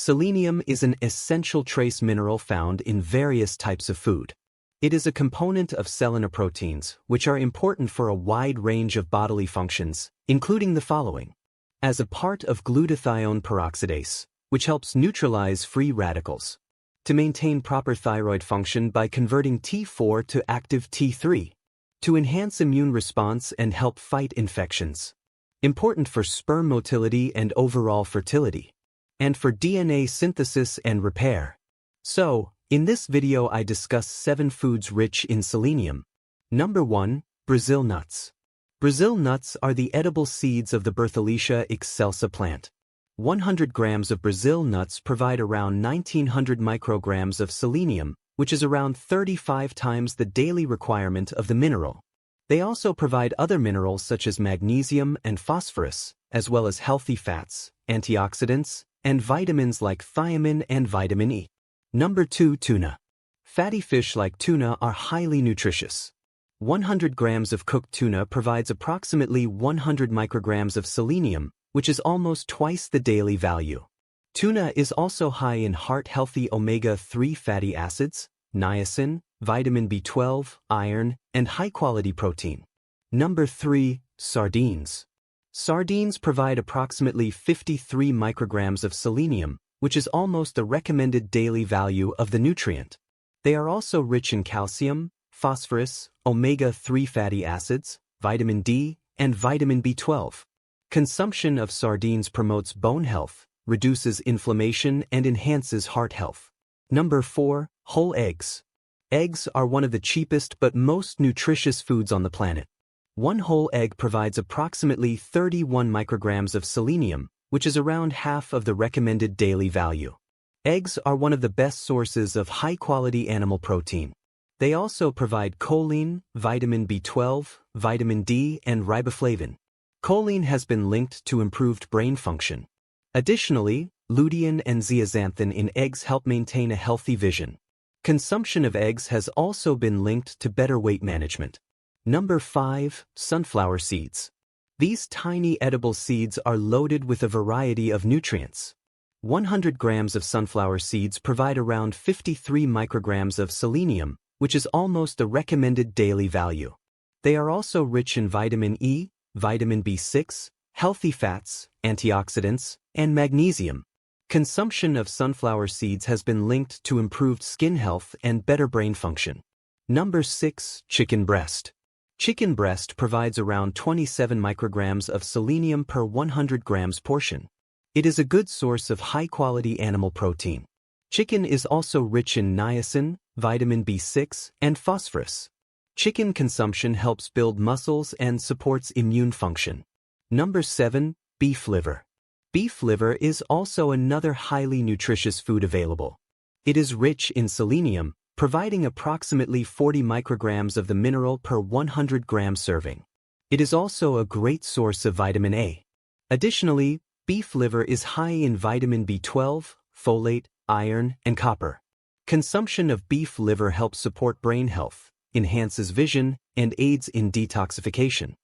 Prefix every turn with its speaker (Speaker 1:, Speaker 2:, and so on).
Speaker 1: Selenium is an essential trace mineral found in various types of food. It is a component of selenoproteins, which are important for a wide range of bodily functions, including the following. As a part of glutathione peroxidase, which helps neutralize free radicals. To maintain proper thyroid function by converting T4 to active T3. To enhance immune response and help fight infections. Important for sperm motility and overall fertility. And for DNA synthesis and repair. So, in this video I discuss 7 foods rich in selenium. Number 1. Brazil nuts. Brazil nuts are the edible seeds of the Bertholletia excelsa plant. 100 grams of Brazil nuts provide around 1900 micrograms of selenium, which is around 35 times the daily requirement of the mineral. They also provide other minerals such as magnesium and phosphorus, as well as healthy fats, antioxidants, and vitamins like thiamine and vitamin E. Number 2. Tuna. Fatty fish like tuna are highly nutritious. 100 grams of cooked tuna provides approximately 100 micrograms of selenium, which is almost twice the daily value. Tuna is also high in heart-healthy omega-3 fatty acids, niacin, vitamin B12, iron, and high-quality protein. Number 3. Sardines. Sardines provide approximately 53 micrograms of selenium, which is almost the recommended daily value of the nutrient. They are also rich in calcium, phosphorus, omega-3 fatty acids, vitamin D, and vitamin B12. Consumption of sardines promotes bone health, reduces inflammation, and enhances heart health. Number 4. Whole eggs. Eggs are one of the cheapest but most nutritious foods on the planet. One whole egg provides approximately 31 micrograms of selenium, which is around half of the recommended daily value. Eggs are one of the best sources of high-quality animal protein. They also provide choline, vitamin B12, vitamin D, and riboflavin. Choline has been linked to improved brain function. Additionally, lutein and zeaxanthin in eggs help maintain a healthy vision. Consumption of eggs has also been linked to better weight management. Number 5. Sunflower seeds. These tiny edible seeds are loaded with a variety of nutrients. 100 grams of sunflower seeds provide around 53 micrograms of selenium, which is almost the recommended daily value. They are also rich in vitamin E, vitamin B6, healthy fats, antioxidants, and magnesium. Consumption of sunflower seeds has been linked to improved skin health and better brain function. Number 6. Chicken breast. Chicken breast provides around 27 micrograms of selenium per 100 grams portion. It is a good source of high-quality animal protein. Chicken is also rich in niacin, vitamin B6, and phosphorus. Chicken consumption helps build muscles and supports immune function. Number 7. Beef liver. Beef liver is also another highly nutritious food available. It is rich in selenium, providing approximately 40 micrograms of the mineral per 100 gram serving. It is also a great source of vitamin A. Additionally, beef liver is high in vitamin B12, folate, iron, and copper. Consumption of beef liver helps support brain health, enhances vision, and aids in detoxification.